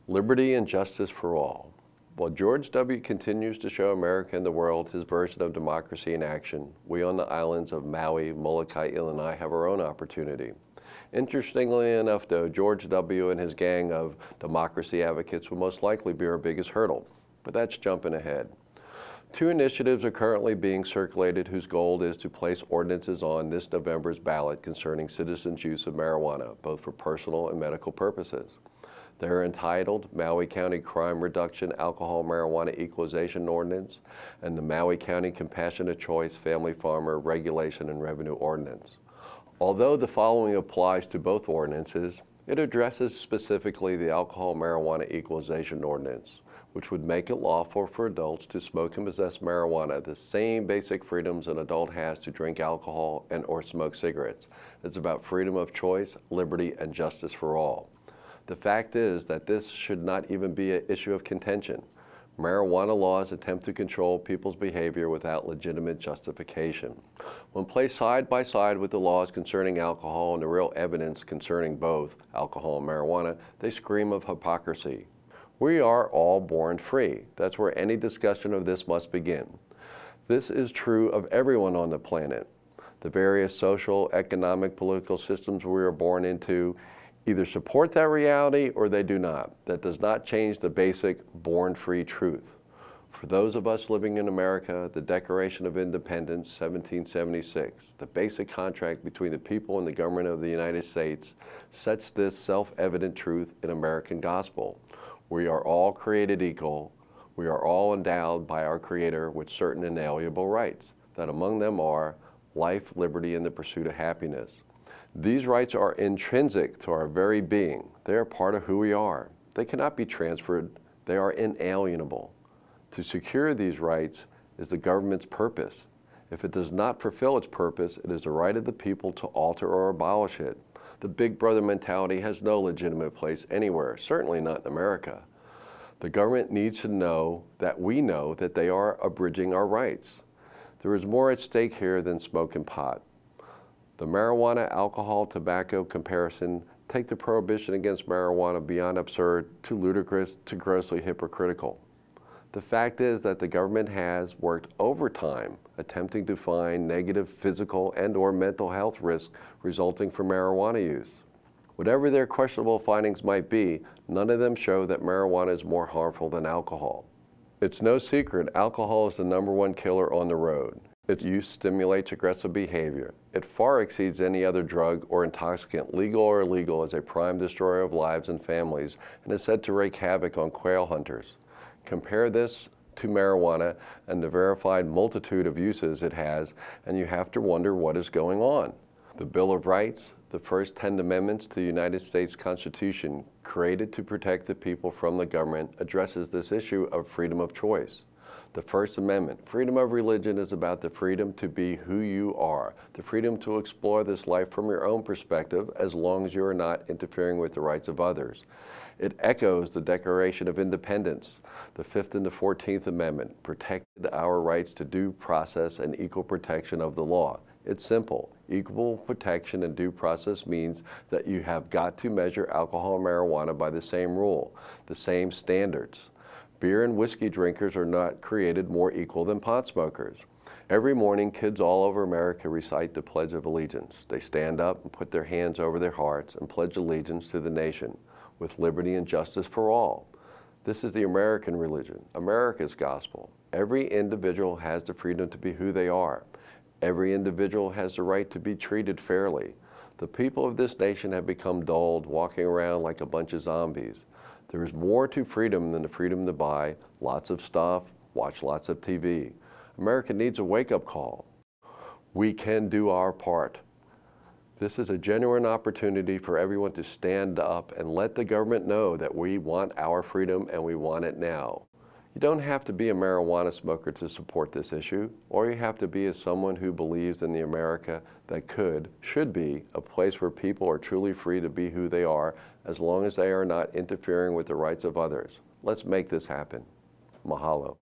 Liberty and justice for all. While George W. continues to show America and the world his version of democracy in action, we on the islands of Maui, Molokai, Illinois have our own opportunity. Interestingly enough, though, George W. and his gang of democracy advocates will most likely be our biggest hurdle, but that's jumping ahead. Two initiatives are currently being circulated whose goal is to place ordinances on this November's ballot concerning citizens' use of marijuana, both for personal and medical purposes. They are entitled Maui County Crime Reduction Alcohol Marijuana Equalization Ordinance and the Maui County Compassionate Choice Family Farmer Regulation and Revenue Ordinance. Although the following applies to both ordinances, it addresses specifically the Alcohol Marijuana Equalization Ordinance, which would make it lawful for adults to smoke and possess marijuana, the same basic freedoms an adult has to drink alcohol and or smoke cigarettes. It's about freedom of choice, liberty, and justice for all. The fact is that this should not even be an issue of contention. Marijuana laws attempt to control people's behavior without legitimate justification. When placed side by side with the laws concerning alcohol and the real evidence concerning both alcohol and marijuana, they scream of hypocrisy. We are all born free. That's where any discussion of this must begin. This is true of everyone on the planet. The various social, economic, political systems we are born into either support that reality or they do not. That does not change the basic born-free truth. For those of us living in America, the Declaration of Independence, 1776, the basic contract between the people and the government of the United States, sets this self-evident truth in American gospel. We are all created equal. We are all endowed by our Creator with certain inalienable rights, that among them are life, liberty, and the pursuit of happiness. These rights are intrinsic to our very being. They are part of who we are. They cannot be transferred. They are inalienable. To secure these rights is the government's purpose. If it does not fulfill its purpose, it is the right of the people to alter or abolish it. The big brother mentality has no legitimate place anywhere, certainly not in America. The government needs to know that we know that they are abridging our rights. There is more at stake here than smoking pot. The marijuana, alcohol, tobacco comparison take the prohibition against marijuana beyond absurd to ludicrous to grossly hypocritical. The fact is that the government has worked overtime attempting to find negative physical and or mental health risks resulting from marijuana use. Whatever their questionable findings might be, none of them show that marijuana is more harmful than alcohol. It's no secret alcohol is the #1 killer on the road. Its use stimulates aggressive behavior. It far exceeds any other drug or intoxicant, legal or illegal, as a prime destroyer of lives and families, and is said to wreak havoc on quail hunters. Compare this to marijuana and the verified multitude of uses it has, and you have to wonder what is going on. The Bill of Rights, the first 10 amendments to the United States Constitution, created to protect the people from the government, addresses this issue of freedom of choice. The First Amendment, freedom of religion, is about the freedom to be who you are, the freedom to explore this life from your own perspective as long as you are not interfering with the rights of others. It echoes the Declaration of Independence. The 5th and the 14th Amendment protected our rights to due process and equal protection of the law. It's simple. Equal protection and due process means that you have got to measure alcohol and marijuana by the same rule, the same standards. Beer and whiskey drinkers are not created more equal than pot smokers. Every morning, kids all over America recite the Pledge of Allegiance. They stand up and put their hands over their hearts and pledge allegiance to the nation, with liberty and justice for all. This is the American religion, America's gospel. Every individual has the freedom to be who they are. Every individual has the right to be treated fairly. The people of this nation have become dulled, walking around like a bunch of zombies. There is more to freedom than the freedom to buy lots of stuff, watch lots of TV. America needs a wake-up call. We can do our part. This is a genuine opportunity for everyone to stand up and let the government know that we want our freedom and we want it now. You don't have to be a marijuana smoker to support this issue, or you have to be as someone who believes in the America that should be a place where people are truly free to be who they are as long as they are not interfering with the rights of others. Let's make this happen. Mahalo.